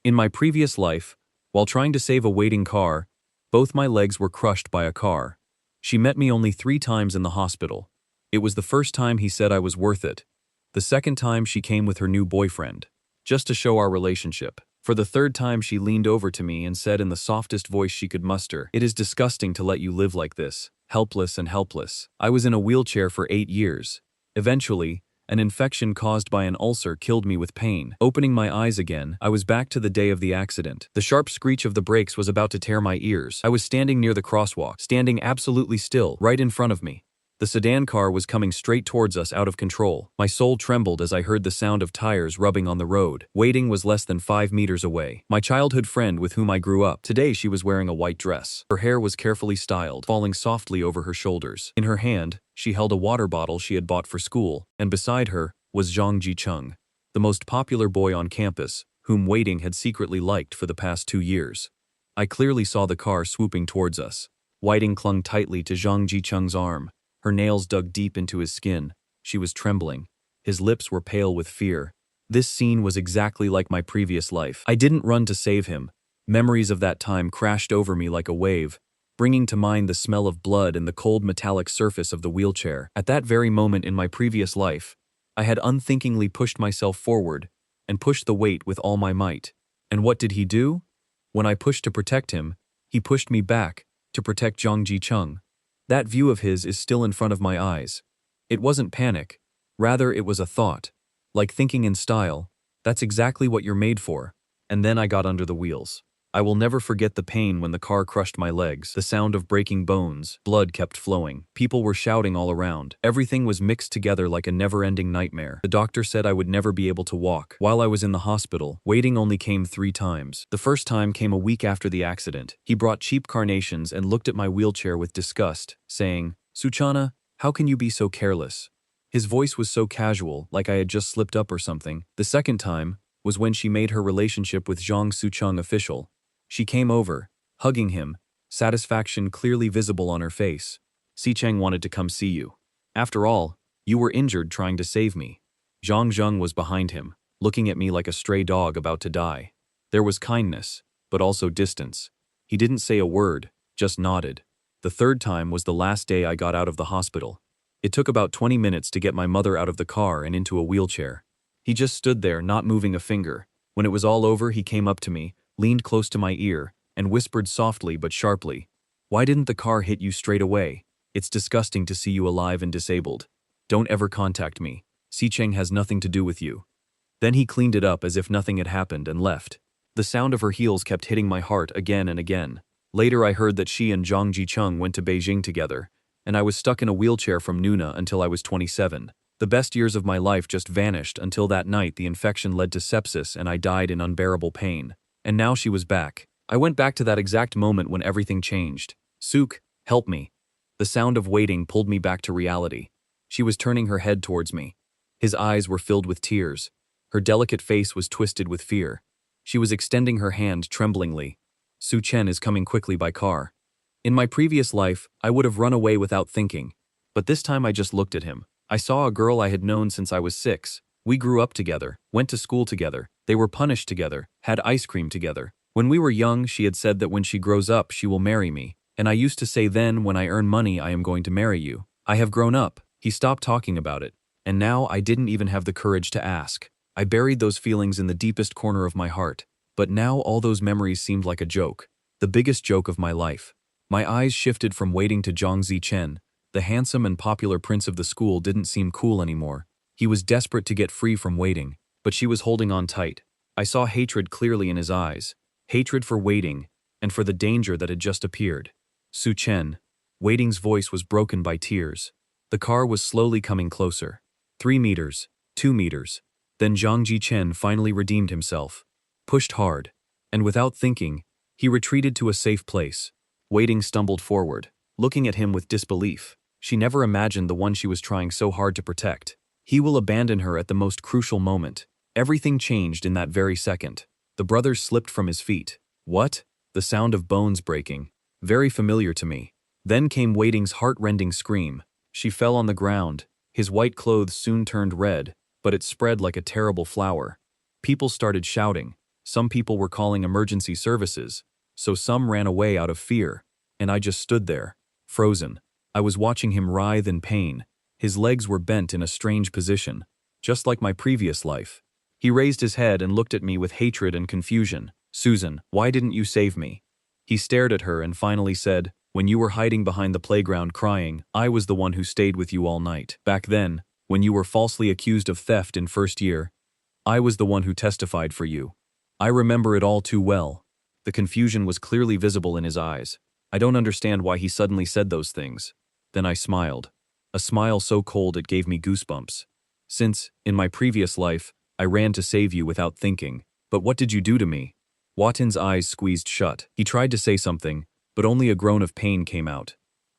In my previous life, while trying to save a waiting car, both my legs were crushed by a car. She met me only 3 times in the hospital. It was the first time he said I was worth it. The second time she came with her new boyfriend, just to show our relationship. For the third time she leaned over to me and said in the softest voice she could muster, "It is disgusting to let you live like this, helpless and helpless." I was in a wheelchair for 8 years. Eventually, an infection caused by an ulcer killed me with pain. Opening my eyes again, I was back to the day of the accident. The sharp screech of the brakes was about to tear my ears. I was standing near the crosswalk, standing absolutely still, right in front of me. The sedan car was coming straight towards us out of control. My soul trembled as I heard the sound of tires rubbing on the road. Waiting was less than 5 meters away. My childhood friend with whom I grew up. Today she was wearing a white dress. Her hair was carefully styled, falling softly over her shoulders. In her hand, she held a water bottle she had bought for school, and beside her was Zhang Jicheng, the most popular boy on campus, whom Waiting had secretly liked for the past 2 years. I clearly saw the car swooping towards us. Waiting clung tightly to Zhang Jicheng's arm. Her nails dug deep into his skin. She was trembling. His lips were pale with fear. This scene was exactly like my previous life. I didn't run to save him. Memories of that time crashed over me like a wave, bringing to mind the smell of blood and the cold metallic surface of the wheelchair. At that very moment in my previous life, I had unthinkingly pushed myself forward and pushed the weight with all my might. And what did he do? When I pushed to protect him, he pushed me back to protect Zhang Jicheng. That view of his is still in front of my eyes. It wasn't panic. Rather, it was a thought. Like thinking in style, that's exactly what you're made for. And then I got under the wheels. I will never forget the pain when the car crushed my legs, the sound of breaking bones, blood kept flowing. People were shouting all around. Everything was mixed together like a never-ending nightmare. The doctor said I would never be able to walk. While I was in the hospital, Waiting only came 3 times. The first time came a week after the accident. He brought cheap carnations and looked at my wheelchair with disgust, saying, "Suchana, how can you be so careless?" His voice was so casual, like I had just slipped up or something. The second time was when she made her relationship with Zhang Sucheng official. She came over, hugging him, satisfaction clearly visible on her face. "Sicheng wanted to come see you. After all, you were injured trying to save me." Zhang Zheng was behind him, looking at me like a stray dog about to die. There was kindness, but also distance. He didn't say a word, just nodded. The third time was the last day I got out of the hospital. It took about 20 minutes to get my mother out of the car and into a wheelchair. He just stood there, not moving a finger. When it was all over, he came up to me, leaned close to my ear, and whispered softly but sharply, "Why didn't the car hit you straight away? It's disgusting to see you alive and disabled. Don't ever contact me. Sicheng has nothing to do with you." Then he cleaned it up as if nothing had happened and left. The sound of her heels kept hitting my heart again and again. Later I heard that she and Zhang Jicheng went to Beijing together, and I was stuck in a wheelchair from Nuna until I was 27. The best years of my life just vanished until that night the infection led to sepsis and I died in unbearable pain. And now she was back. I went back to that exact moment when everything changed. "Suk, help me." The sound of Waiting pulled me back to reality. She was turning her head towards me. His eyes were filled with tears. Her delicate face was twisted with fear. She was extending her hand tremblingly. "Su Chen is coming quickly by car." In my previous life, I would have run away without thinking. But this time I just looked at him. I saw a girl I had known since I was 6. We grew up together, went to school together. They were punished together, had ice cream together. When we were young, she had said that when she grows up, she will marry me. And I used to say then, when I earn money, I am going to marry you. I have grown up. He stopped talking about it. And now I didn't even have the courage to ask. I buried those feelings in the deepest corner of my heart. But now all those memories seemed like a joke. The biggest joke of my life. My eyes shifted from Waiting to Zhang Zichen. The handsome and popular prince of the school didn't seem cool anymore. He was desperate to get free from Waiting, but she was holding on tight. I saw hatred clearly in his eyes. Hatred for Waiting, and for the danger that had just appeared. Su Chen. Waiting's voice was broken by tears. The car was slowly coming closer. 3 meters, 2 meters. Then Zhang Jichen finally redeemed himself. Pushed hard. And without thinking, he retreated to a safe place. Waiting stumbled forward, looking at him with disbelief. She never imagined the one she was trying so hard to protect. He will abandon her at the most crucial moment. Everything changed in that very second. The brothers slipped from his feet. What? The sound of bones breaking. Very familiar to me. Then came Waiting's heart-rending scream. She fell on the ground. His white clothes soon turned red, but it spread like a terrible flower. People started shouting. Some people were calling emergency services, so some ran away out of fear, and I just stood there, frozen. I was watching him writhe in pain. His legs were bent in a strange position, just like my previous life. He raised his head and looked at me with hatred and confusion. "Susan, why didn't you save me?" He stared at her and finally said, "When you were hiding behind the playground crying, I was the one who stayed with you all night. Back then, when you were falsely accused of theft in first year, I was the one who testified for you. I remember it all too well." The confusion was clearly visible in his eyes. I don't understand why he suddenly said those things. Then I smiled. A smile so cold it gave me goosebumps. "Since, in my previous life, I ran to save you without thinking. But what did you do to me?" Watin's eyes squeezed shut. He tried to say something, but only a groan of pain came out.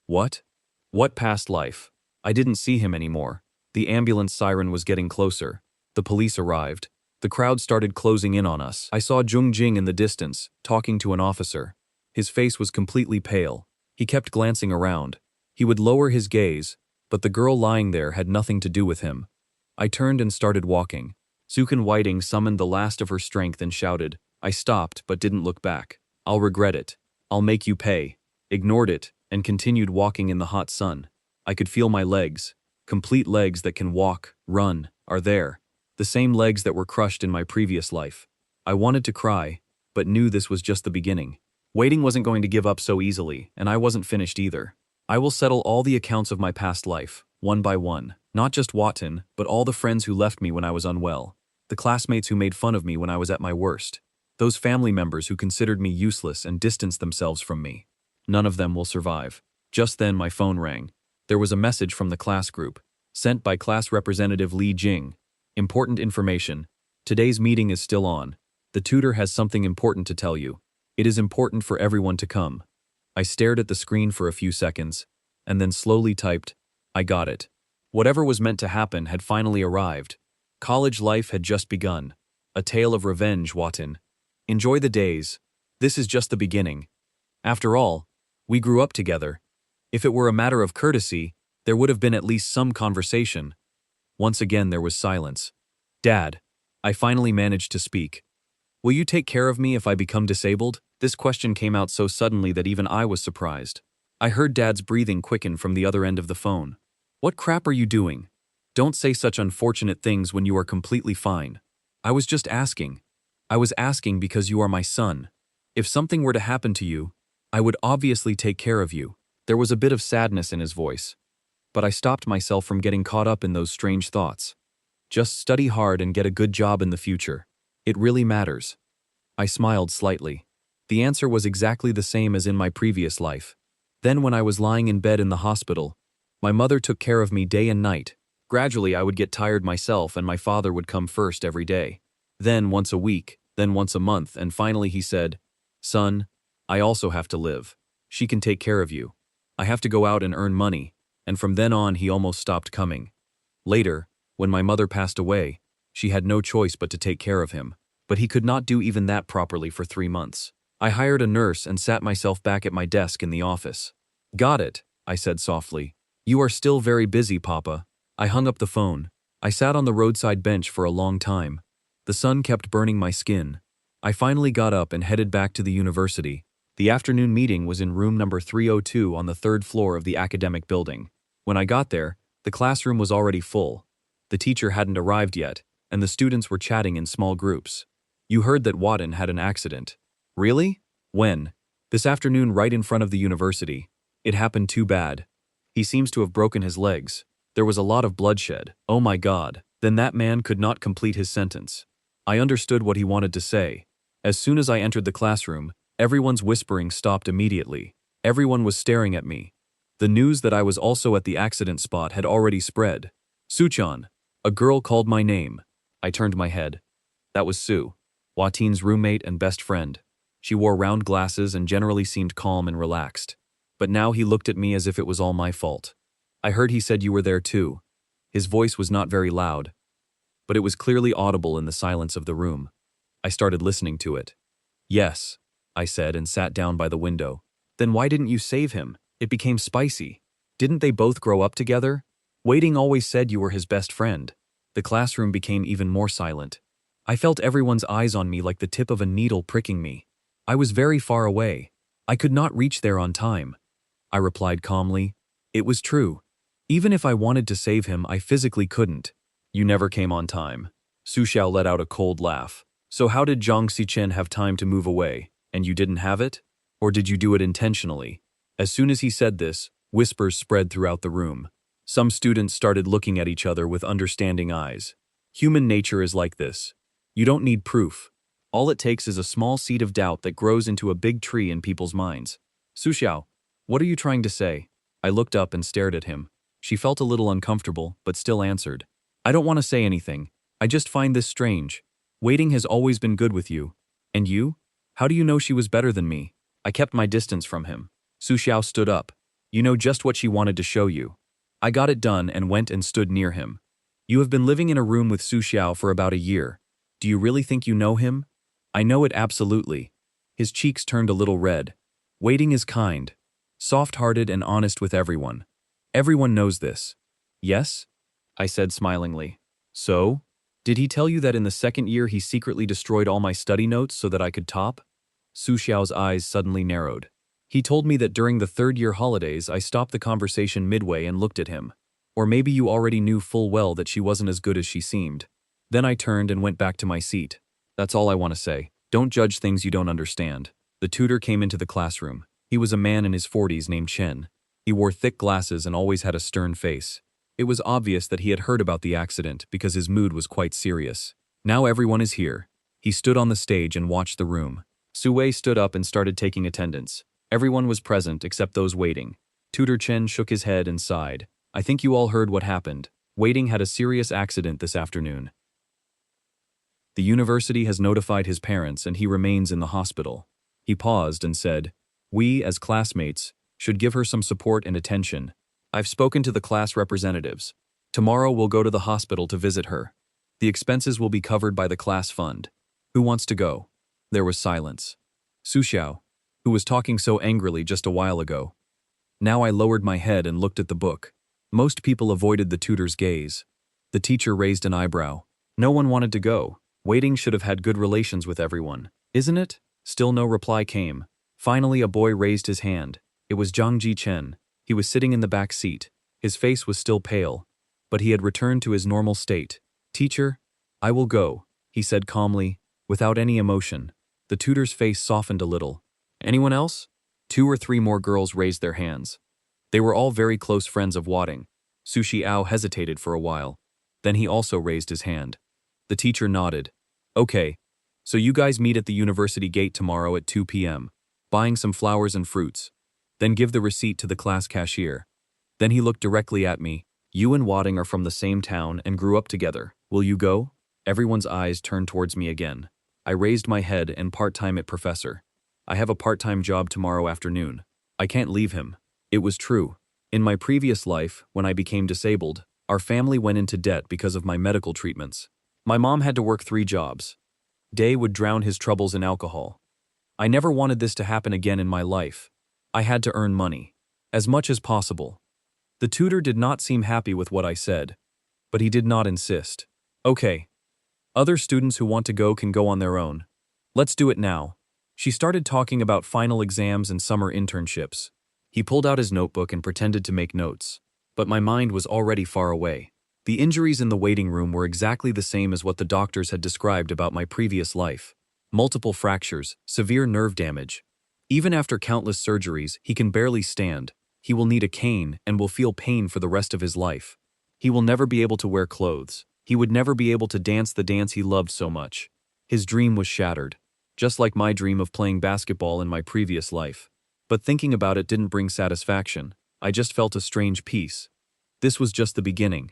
"What? What past life?" I didn't see him anymore. The ambulance siren was getting closer. The police arrived. The crowd started closing in on us. I saw Jung Jing in the distance, talking to an officer. His face was completely pale. He kept glancing around. He would lower his gaze, but the girl lying there had nothing to do with him. I turned and started walking. Sukan Whiting summoned the last of her strength and shouted. I stopped but didn't look back. "I'll regret it. I'll make you pay." Ignored it and continued walking in the hot sun. I could feel my legs, complete legs that can walk, run, are there. The same legs that were crushed in my previous life. I wanted to cry, but knew this was just the beginning. Waiting wasn't going to give up so easily, and I wasn't finished either. I will settle all the accounts of my past life, one by one. Not just Watin, but all the friends who left me when I was unwell. The classmates who made fun of me when I was at my worst. Those family members who considered me useless and distanced themselves from me. None of them will survive. Just then my phone rang. There was a message from the class group, sent by class representative Li Jing. Important information. Today's meeting is still on. The tutor has something important to tell you. It is important for everyone to come. I stared at the screen for a few seconds, and then slowly typed, I got it. Whatever was meant to happen had finally arrived. College life had just begun. A tale of revenge, Watin. Enjoy the days. This is just the beginning. After all, we grew up together. If it were a matter of courtesy, there would have been at least some conversation. Once again there was silence. Dad, I finally managed to speak. Will you take care of me if I become disabled? This question came out so suddenly that even I was surprised. I heard Dad's breathing quicken from the other end of the phone. What crap are you doing? Don't say such unfortunate things when you are completely fine. I was just asking. I was asking because you are my son. If something were to happen to you, I would obviously take care of you. There was a bit of sadness in his voice. But I stopped myself from getting caught up in those strange thoughts. Just study hard and get a good job in the future. It really matters. I smiled slightly. The answer was exactly the same as in my previous life. Then when I was lying in bed in the hospital, my mother took care of me day and night. Gradually I would get tired myself and my father would come first every day. Then once a week, then once a month, and finally he said, Son, I also have to live. She can take care of you. I have to go out and earn money. And from then on he almost stopped coming. Later, when my mother passed away, she had no choice but to take care of him. But he could not do even that properly for 3 months. I hired a nurse and sat myself back at my desk in the office. Got it, I said softly. You are still very busy, Papa. I hung up the phone. I sat on the roadside bench for a long time. The sun kept burning my skin. I finally got up and headed back to the university. The afternoon meeting was in room number 302 on the 3rd floor of the academic building. When I got there, the classroom was already full. The teacher hadn't arrived yet, and the students were chatting in small groups. You heard that Watin had an accident. Really? When? This afternoon right in front of the university. It happened too bad. He seems to have broken his legs. There was a lot of bloodshed. Oh my God. Then that man could not complete his sentence. I understood what he wanted to say. As soon as I entered the classroom, everyone's whispering stopped immediately. Everyone was staring at me. The news that I was also at the accident spot had already spread. Suchan. A girl called my name. I turned my head. That was Sue, Watin's roommate and best friend. She wore round glasses and generally seemed calm and relaxed. But now he looked at me as if it was all my fault. I heard he said you were there too. His voice was not very loud, but it was clearly audible in the silence of the room. I started listening to it. Yes, I said and sat down by the window. Then why didn't you save him? It became spicy. Didn't they both grow up together? Waiting always said you were his best friend. The classroom became even more silent. I felt everyone's eyes on me like the tip of a needle pricking me. I was very far away. I could not reach there on time. I replied calmly. It was true. Even if I wanted to save him, I physically couldn't. You never came on time. Su Xiao let out a cold laugh. So how did Zhang Xichen have time to move away, and you didn't have it? Or did you do it intentionally? As soon as he said this, whispers spread throughout the room. Some students started looking at each other with understanding eyes. Human nature is like this. You don't need proof. All it takes is a small seed of doubt that grows into a big tree in people's minds. Su Xiao, what are you trying to say? I looked up and stared at him. She felt a little uncomfortable, but still answered. I don't want to say anything. I just find this strange. Waiting has always been good with you. And you? How do you know she was better than me? I kept my distance from him. Su Xiao stood up. You know just what she wanted to show you. I got it done and went and stood near him. You have been living in a room with Su Xiao for about a year. Do you really think you know him? I know it absolutely. His cheeks turned a little red. Waiting is kind, soft-hearted and honest with everyone. Everyone knows this. Yes? I said smilingly. So? Did he tell you that in the second year he secretly destroyed all my study notes so that I could top? Su Xiao's eyes suddenly narrowed. He told me that during the third-year holidays I stopped the conversation midway and looked at him. Or maybe you already knew full well that she wasn't as good as she seemed. Then I turned and went back to my seat. That's all I want to say. Don't judge things you don't understand. The tutor came into the classroom. He was a man in his 40s named Chen. He wore thick glasses and always had a stern face. It was obvious that he had heard about the accident because his mood was quite serious. Now everyone is here. He stood on the stage and watched the room. Su Wei stood up and started taking attendance. Everyone was present except those waiting. Tutor Chen shook his head and sighed. I think you all heard what happened. Waiting had a serious accident this afternoon. The university has notified his parents and he remains in the hospital. He paused and said, we, as classmates, should give her some support and attention. I've spoken to the class representatives. Tomorrow we'll go to the hospital to visit her. The expenses will be covered by the class fund. Who wants to go? There was silence. Su Xiao, who was talking so angrily just a while ago. Now I lowered my head and looked at the book. Most people avoided the tutor's gaze. The teacher raised an eyebrow. No one wanted to go. Waiting should have had good relations with everyone. Isn't it? Still no reply came. Finally a boy raised his hand. It was Zhang Jichen. He was sitting in the back seat. His face was still pale, but he had returned to his normal state. Teacher, I will go, he said calmly, without any emotion. The tutor's face softened a little. Anyone else? 2 or 3 more girls raised their hands. They were all very close friends of Wading. Su Xiao hesitated for a while. Then he also raised his hand. The teacher nodded. Okay, so you guys meet at the university gate tomorrow at 2 p.m., buying some flowers and fruits. Then give the receipt to the class cashier. Then he looked directly at me. You and Wading are from the same town and grew up together. Will you go? Everyone's eyes turned towards me again. I raised my head and part-time at Professor. I have a part-time job tomorrow afternoon. I can't leave him. It was true. In my previous life, when I became disabled, our family went into debt because of my medical treatments. My mom had to work 3 jobs. Day would drown his troubles in alcohol. I never wanted this to happen again in my life. I had to earn money. As much as possible. The tutor did not seem happy with what I said, but he did not insist. Okay. Other students who want to go can go on their own. Let's do it now. She started talking about final exams and summer internships. He pulled out his notebook and pretended to make notes. But my mind was already far away. The injuries in the waiting room were exactly the same as what the doctors had described about my previous life. Multiple fractures, severe nerve damage. Even after countless surgeries, he can barely stand. He will need a cane and will feel pain for the rest of his life. He will never be able to wear clothes. He would never be able to dance the dance he loved so much. His dream was shattered. Just like my dream of playing basketball in my previous life. But thinking about it didn't bring satisfaction. I just felt a strange peace. This was just the beginning.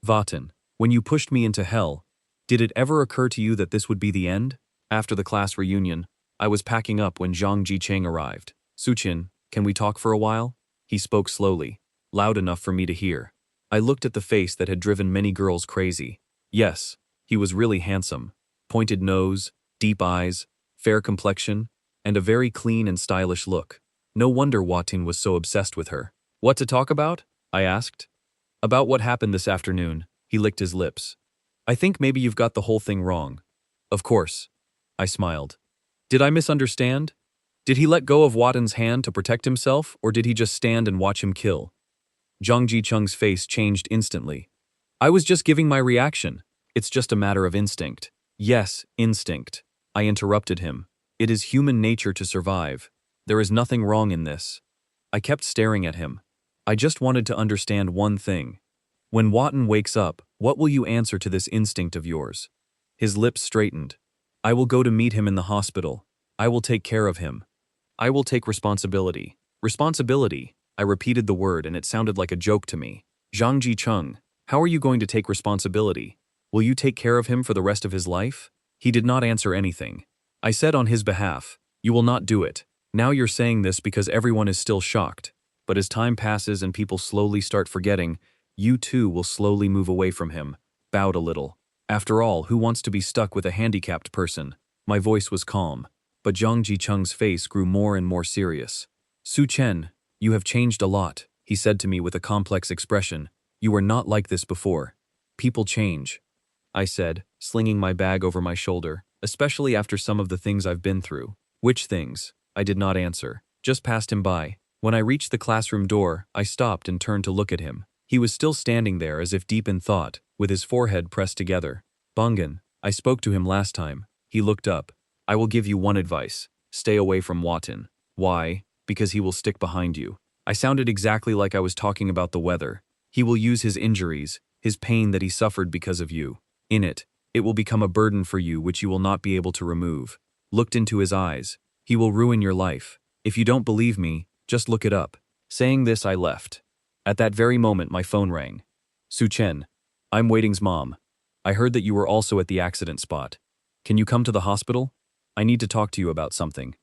Vaten, when you pushed me into hell, did it ever occur to you that this would be the end? After the class reunion, I was packing up when Zhang Jicheng arrived. Suqin, can we talk for a while? He spoke slowly, loud enough for me to hear. I looked at the face that had driven many girls crazy. Yes, he was really handsome. Pointed nose, deep eyes, fair complexion, and a very clean and stylish look. No wonder Watin was so obsessed with her. What to talk about? I asked. About what happened this afternoon. He licked his lips. I think maybe you've got the whole thing wrong. Of course. I smiled. Did I misunderstand? Did he let go of Watan's hand to protect himself, or did he just stand and watch him kill? Zhang Jicheng's face changed instantly. I was just giving my reaction. It's just a matter of instinct. Yes, instinct. I interrupted him. It is human nature to survive. There is nothing wrong in this. I kept staring at him. I just wanted to understand one thing. When Watan wakes up, what will you answer to this instinct of yours? His lips straightened. I will go to meet him in the hospital. I will take care of him. I will take responsibility. Responsibility. I repeated the word and it sounded like a joke to me. Zhang Jicheng, how are you going to take responsibility? Will you take care of him for the rest of his life? He did not answer anything. I said on his behalf, you will not do it. Now you're saying this because everyone is still shocked. But as time passes and people slowly start forgetting, you too will slowly move away from him, bowed a little. After all, who wants to be stuck with a handicapped person? My voice was calm, but Zhang Jicheng's face grew more and more serious. Su Chen, you have changed a lot, he said to me with a complex expression. You were not like this before. People change. I said, slinging my bag over my shoulder, especially after some of the things I've been through. Which things? I did not answer, just passed him by. When I reached the classroom door, I stopped and turned to look at him. He was still standing there as if deep in thought, with his forehead pressed together. Bungan, I spoke to him last time. He looked up. I will give you one advice. Stay away from Watan. Why? Because he will stick behind you. I sounded exactly like I was talking about the weather. He will use his injuries, his pain that he suffered because of you. In it will become a burden for you which you will not be able to remove. Looked into his eyes. He will ruin your life. If you don't believe me, just look it up. Saying this, I left. At that very moment, my phone rang. Su Chen, I'm Waiting's mom. I heard that you were also at the accident spot. Can you come to the hospital? I need to talk to you about something.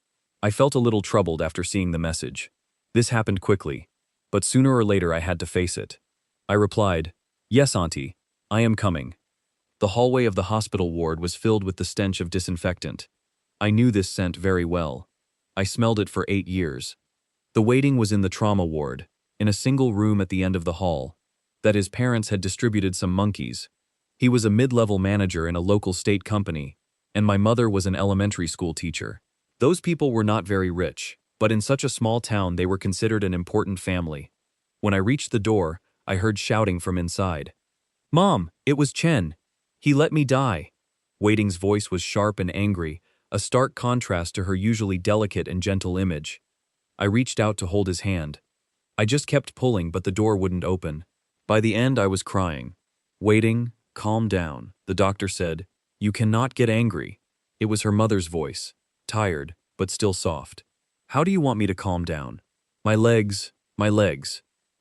I felt a little troubled after seeing the message. This happened quickly, but sooner or later I had to face it. I replied, yes, Auntie, I am coming. The hallway of the hospital ward was filled with the stench of disinfectant. I knew this scent very well. I smelled it for 8 years. The waiting was in the trauma ward, in a single room at the end of the hall, that his parents had distributed some monkeys. He was a mid-level manager in a local state company, and my mother was an elementary school teacher. Those people were not very rich, but in such a small town they were considered an important family. When I reached the door, I heard shouting from inside. Mom, it was Chen. He let me die. Waiting's voice was sharp and angry, a stark contrast to her usually delicate and gentle image. I reached out to hold his hand. I just kept pulling, but the door wouldn't open. By the end, I was crying. Waiting, calm down, the doctor said. You cannot get angry. It was her mother's voice, tired, but still soft. How do you want me to calm down? My legs.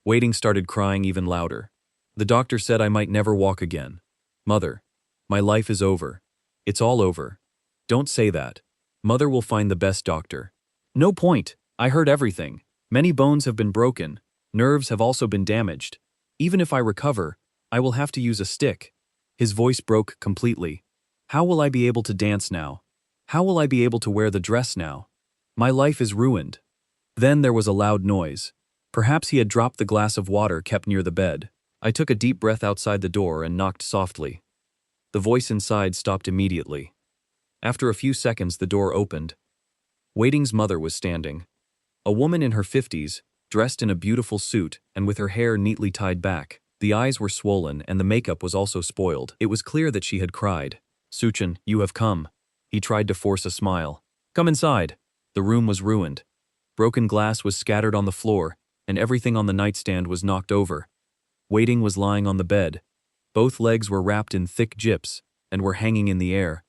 Waiting started crying even louder. The doctor said I might never walk again. Mother, my life is over. It's all over. Don't say that. Mother will find the best doctor. No point. I heard everything. Many bones have been broken. Nerves have also been damaged. Even if I recover, I will have to use a stick. His voice broke completely. How will I be able to dance now? How will I be able to wear the dress now? My life is ruined. Then there was a loud noise. Perhaps he had dropped the glass of water kept near the bed. I took a deep breath outside the door and knocked softly. The voice inside stopped immediately. After a few seconds, the door opened. Waiting's mother was standing. A woman in her 50s, dressed in a beautiful suit and with her hair neatly tied back. The eyes were swollen and the makeup was also spoiled. It was clear that she had cried. Suchen, you have come. He tried to force a smile. Come inside. The room was ruined. Broken glass was scattered on the floor, and everything on the nightstand was knocked over. Waiting was lying on the bed. Both legs were wrapped in thick gyps and were hanging in the air.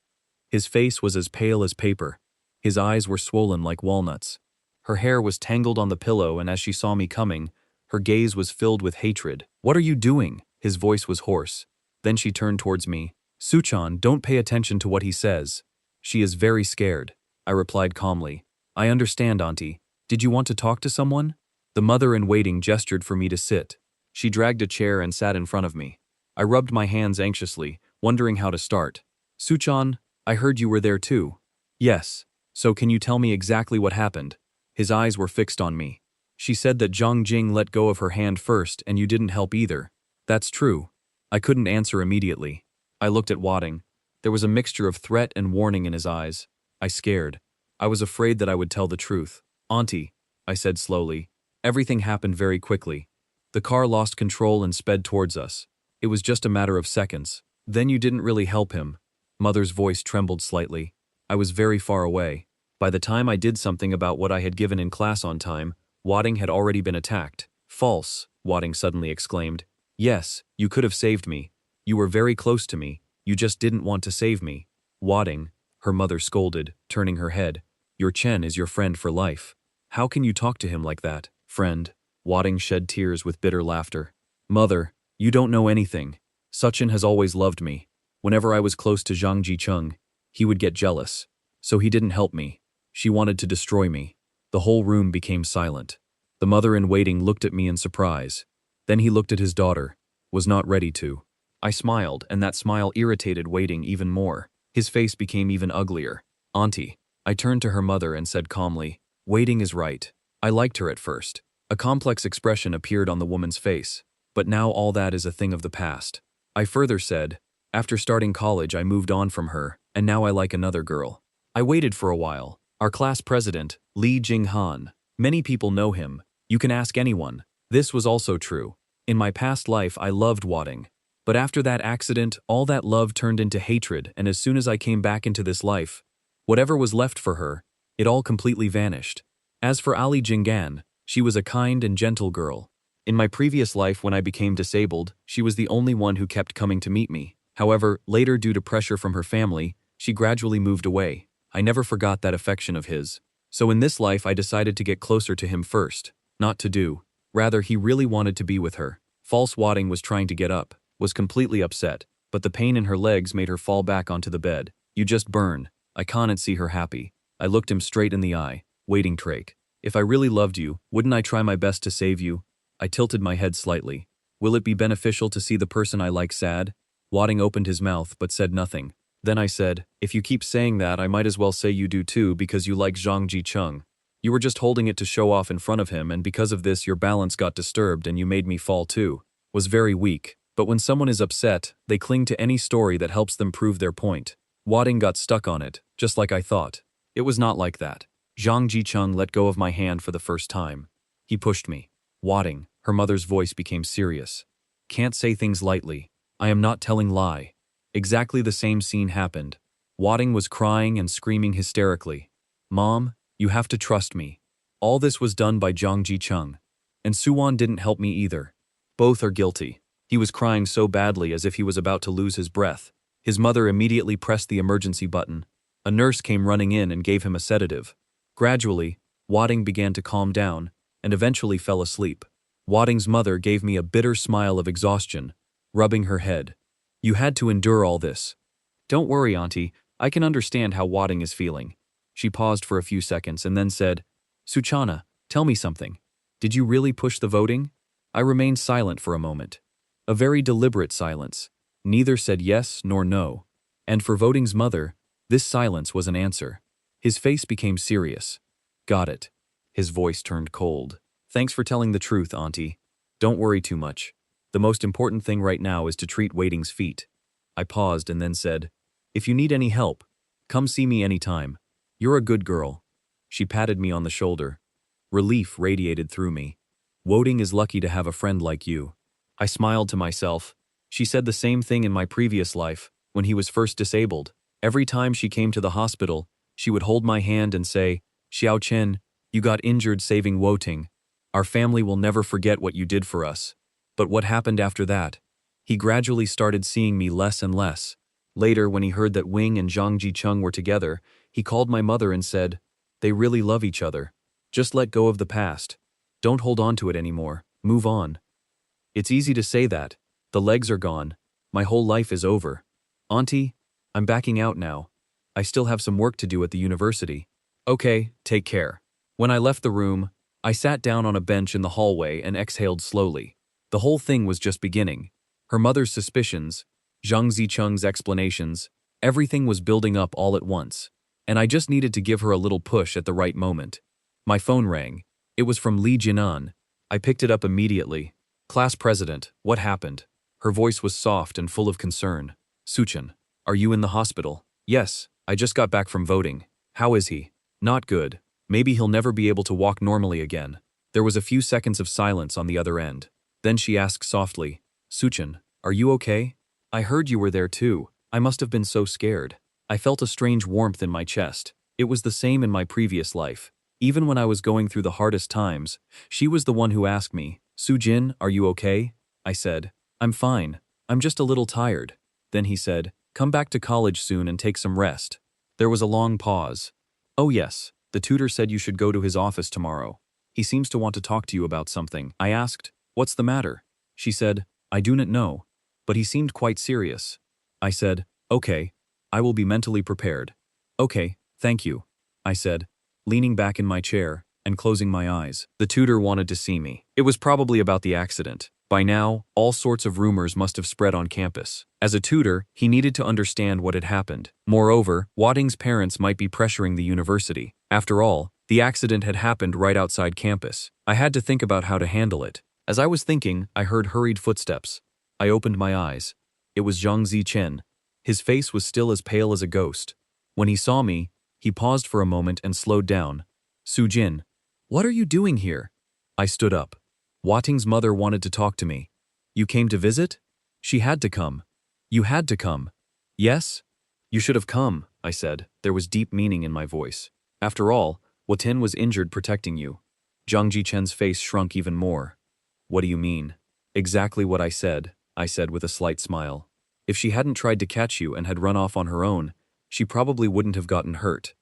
His face was as pale as paper. His eyes were swollen like walnuts. Her hair was tangled on the pillow, and as she saw me coming, her gaze was filled with hatred. What are you doing? His voice was hoarse. Then she turned towards me. Suchan, don't pay attention to what he says. She is very scared. I replied calmly. I understand, Auntie. Did you want to talk to someone? The mother in waiting gestured for me to sit. She dragged a chair and sat in front of me. I rubbed my hands anxiously, wondering how to start. Suchan, I heard you were there too. Yes. So can you tell me exactly what happened? His eyes were fixed on me. She said that Zhang Jing let go of her hand first and you didn't help either. That's true. I couldn't answer immediately. I looked at Wating. There was a mixture of threat and warning in his eyes. I scared. I was afraid that I would tell the truth. "Auntie," I said slowly. Everything happened very quickly. The car lost control and sped towards us. It was just a matter of seconds. "Then you didn't really help him." Mother's voice trembled slightly. I was very far away. By the time I did something about what I had given in class on time, Wadding had already been attacked. "False," Wadding suddenly exclaimed. "Yes, you could have saved me. You were very close to me. You just didn't want to save me." "Wadding," her mother scolded, turning her head. "Your Chen is your friend for life. How can you talk to him like that?" "Friend." Wadding shed tears with bitter laughter. "Mother, you don't know anything. Suchin has always loved me. Whenever I was close to Zhang Jicheng, he would get jealous. So he didn't help me. She wanted to destroy me." The whole room became silent. The mother-in-waiting looked at me in surprise. Then he looked at his daughter. Was not ready to. I smiled, and that smile irritated Waiting even more. His face became even uglier. "Auntie." I turned to her mother and said calmly, "Waiting is right. I liked her at first." A complex expression appeared on the woman's face. "But now all that is a thing of the past." I further said, "After starting college I moved on from her, and now I like another girl." I waited for a while. Our class president, Li Jinghan. Many people know him. You can ask anyone. This was also true. In my past life I loved Wadding. But after that accident, all that love turned into hatred, and as soon as I came back into this life, whatever was left for her, it all completely vanished. As for Ali Jinggan, she was a kind and gentle girl. In my previous life when I became disabled, she was the only one who kept coming to meet me. However, later due to pressure from her family, she gradually moved away. I never forgot that affection of his. So in this life I decided to get closer to him first. Not to do. Rather, he really wanted to be with her. False Wadding was trying to get up, was completely upset, but the pain in her legs made her fall back onto the bed. "You just burn." I can't see her happy. I looked him straight in the eye. "Waiting, Drake. If I really loved you, wouldn't I try my best to save you?" I tilted my head slightly. "Will it be beneficial to see the person I like sad?" Wadding opened his mouth but said nothing. Then I said, "If you keep saying that, I might as well say you do too because you like Zhang Jicheng. You were just holding it to show off in front of him, and because of this your balance got disturbed and you made me fall too." Was very weak. But when someone is upset, they cling to any story that helps them prove their point. Wadding got stuck on it, just like I thought. It was not like that. Zhang Jicheng let go of my hand for the first time. He pushed me. "Wadding," her mother's voice became serious. "Can't say things lightly. I am not telling lie." Exactly the same scene happened. Wadding was crying and screaming hysterically. "Mom, you have to trust me." All this was done by Zhang Jicheng. And Suwan didn't help me either. Both are guilty. He was crying so badly as if he was about to lose his breath. His mother immediately pressed the emergency button. A nurse came running in and gave him a sedative. Gradually, Wadding began to calm down and eventually fell asleep. Wadding's mother gave me a bitter smile of exhaustion, rubbing her head. "You had to endure all this." "Don't worry, Auntie. I can understand how Wadding is feeling." She paused for a few seconds and then said, "Suchana, tell me something. Did you really push the voting?" I remained silent for a moment. A very deliberate silence. Neither said yes nor no. And for Voting's mother, this silence was an answer. His face became serious. "Got it." His voice turned cold. "Thanks for telling the truth, Auntie. Don't worry too much. The most important thing right now is to treat Waiting's feet." I paused and then said, "If you need any help, come see me anytime. You're a good girl." She patted me on the shoulder. Relief radiated through me. "Waiting is lucky to have a friend like you." I smiled to myself. She said the same thing in my previous life, when he was first disabled. Every time she came to the hospital, she would hold my hand and say, "Xiao Chen, you got injured saving Woting. Our family will never forget what you did for us." But what happened after that? He gradually started seeing me less and less. Later, when he heard that Wing and Zhang Jicheng were together, he called my mother and said, "They really love each other. Just let go of the past. Don't hold on to it anymore. Move on." It's easy to say that. The legs are gone. My whole life is over. Auntie, I'm backing out now. I still have some work to do at the university. Okay, take care. When I left the room, I sat down on a bench in the hallway and exhaled slowly. The whole thing was just beginning. Her mother's suspicions, Zhang Zicheng's explanations, everything was building up all at once. And I just needed to give her a little push at the right moment. My phone rang. It was from Li Jinan. I picked it up immediately. "Class president, what happened?" Her voice was soft and full of concern. "Suchin." Are you in the hospital? Yes, I just got back from voting. How is he? Not good. Maybe he'll never be able to walk normally again. There was a few seconds of silence on the other end. Then she asked softly, Suchin, are you okay? I heard you were there too. I must have been so scared. I felt a strange warmth in my chest. It was the same in my previous life. Even when I was going through the hardest times, she was the one who asked me, Sujin, are you okay? I said, I'm fine. I'm just a little tired. Then he said, come back to college soon and take some rest. There was a long pause. Oh yes, the tutor said you should go to his office tomorrow. He seems to want to talk to you about something. I asked, what's the matter? She said, I do not know. But he seemed quite serious. I said, okay, I will be mentally prepared. Okay, thank you, I said, leaning back in my chair and closing my eyes. The tutor wanted to see me. It was probably about the accident. By now, all sorts of rumors must have spread on campus. As a tutor, he needed to understand what had happened. Moreover, Wadding's parents might be pressuring the university. After all, the accident had happened right outside campus. I had to think about how to handle it. As I was thinking, I heard hurried footsteps. I opened my eyes. It was Zhang Zichen. His face was still as pale as a ghost. When he saw me, he paused for a moment and slowed down. Sujin, what are you doing here? I stood up. Wating's mother wanted to talk to me. You came to visit? She had to come. You had to come. Yes? You should have come, I said. There was deep meaning in my voice. After all, Watin was injured protecting you. Zhang Jichen's face shrunk even more. What do you mean? Exactly what I said with a slight smile. If she hadn't tried to catch you and had run off on her own, she probably wouldn't have gotten hurt.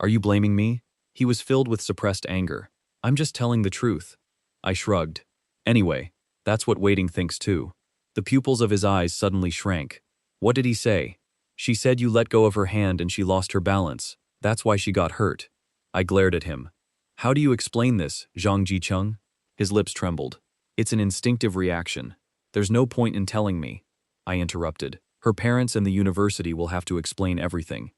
Are you blaming me? He was filled with suppressed anger. I'm just telling the truth. I shrugged. Anyway, that's what Waiting thinks too. The pupils of his eyes suddenly shrank. What did he say? She said you let go of her hand and she lost her balance. That's why she got hurt. I glared at him. How do you explain this, Zhang Jicheng? His lips trembled. It's an instinctive reaction. There's no point in telling me. I interrupted. Her parents and the university will have to explain everything.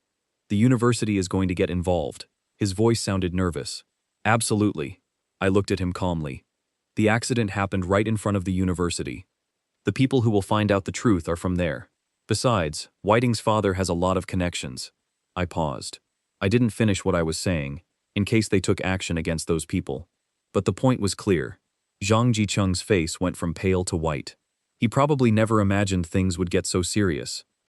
The university is going to get involved. His voice sounded nervous. Absolutely. I looked at him calmly. The accident happened right in front of the university. The people who will find out the truth are from there. Besides, Whiting's father has a lot of connections. I paused. I didn't finish what I was saying, in case they took action against those people. But the point was clear. Zhang Jicheng's face went from pale to white. He probably never imagined things would get so serious.